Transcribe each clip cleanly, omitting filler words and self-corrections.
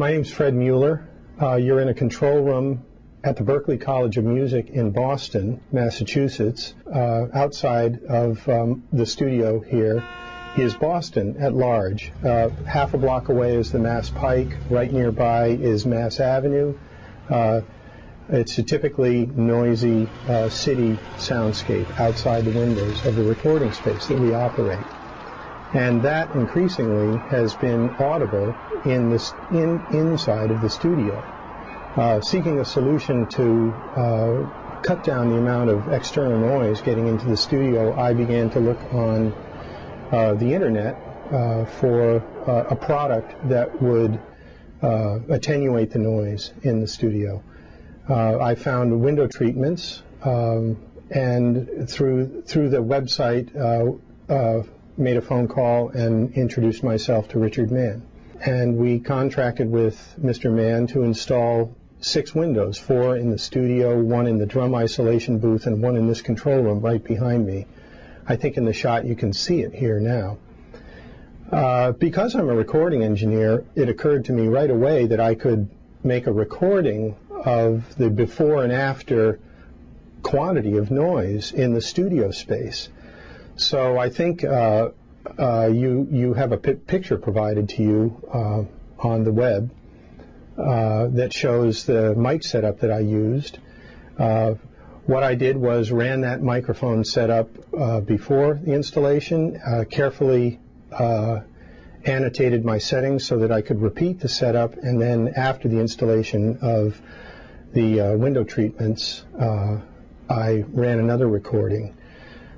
My name's Fred Mueller. You're in a control room at the Berklee College of Music in Boston, Massachusetts. Outside of the studio here is Boston at large. Half a block away is the Mass Pike. Right nearby is Mass Avenue. It's a typically noisy city soundscape outside the windows of the recording space that we operate. And that increasingly has been audible inside of the studio. Seeking a solution to cut down the amount of external noise getting into the studio, I began to look on the internet for a product that would attenuate the noise in the studio. I found window treatments, and through the website made a phone call and introduced myself to Richard Mann. And we contracted with Mr. Mann to install 6 windows, 4 in the studio, 1 in the drum isolation booth, and 1 in this control room right behind me. I think in the shot you can see it here now. Because I'm a recording engineer, it occurred to me right away that I could make a recording of the before and after quantity of noise in the studio space. So I think you have a picture provided to you on the web that shows the mic setup that I used. What I did was ran that microphone setup before the installation, carefully annotated my settings so that I could repeat the setup, and then after the installation of the window treatments, I ran another recording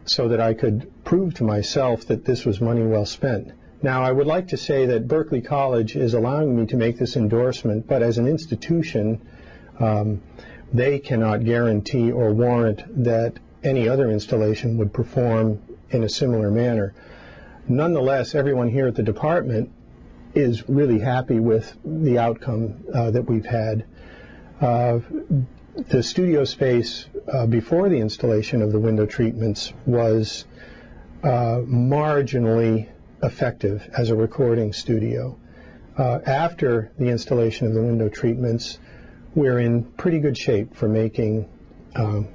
so that I could prove to myself that this was money well spent. Now, I would like to say that Berklee College is allowing me to make this endorsement, but as an institution, they cannot guarantee or warrant that any other installation would perform in a similar manner. Nonetheless, everyone here at the department is really happy with the outcome that we've had. The studio space before the installation of the window treatments was marginally effective as a recording studio. After the installation of the window treatments, we're in pretty good shape for making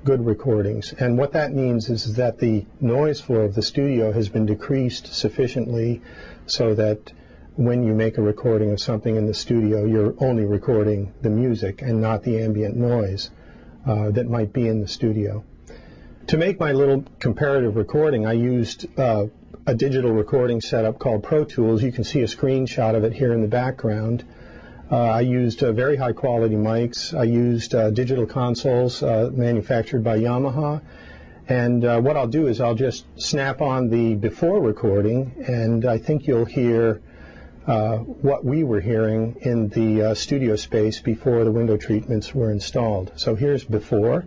good recordings. And what that means is that the noise floor of the studio has been decreased sufficiently so that when you make a recording of something in the studio, you're only recording the music and not the ambient noise that might be in the studio. To make my little comparative recording, I used a digital recording setup called Pro Tools. You can see a screenshot of it here in the background. I used very high quality mics. I used digital consoles manufactured by Yamaha. And what I'll do is I'll just snap on the before recording, and I think you'll hear what we were hearing in the studio space before the window treatments were installed. So here's before.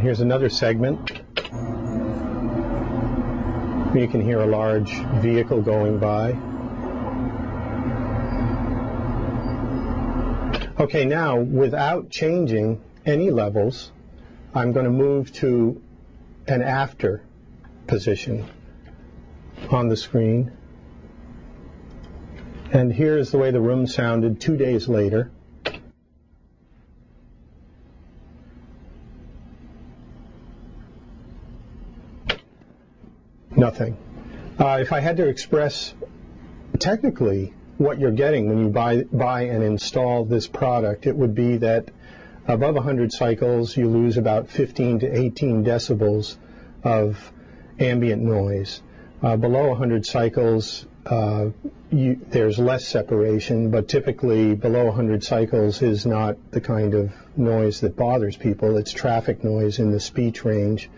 Here's another segment. You can hear a large vehicle going by. Okay, now without changing any levels, I'm going to move to an after position on the screen. And here's the way the room sounded 2 days later. Nothing. If I had to express technically what you're getting when you buy and install this product, it would be that above 100 cycles, you lose about 15 to 18 decibels of ambient noise. Below 100 cycles, there's less separation, but typically below 100 cycles is not the kind of noise that bothers people. It's traffic noise in the speech range.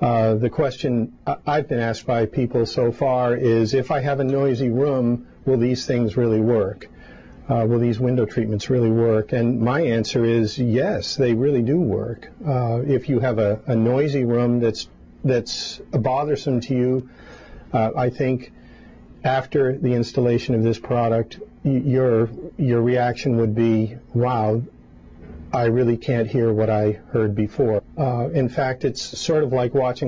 The question I've been asked by people so far is, if I have a noisy room, will these things really work? Will these window treatments really work? And my answer is yes, they really do work. If you have a noisy room that's bothersome to you, I think after the installation of this product, your reaction would be, wow, I really can't hear what I heard before. In fact, it's sort of like watching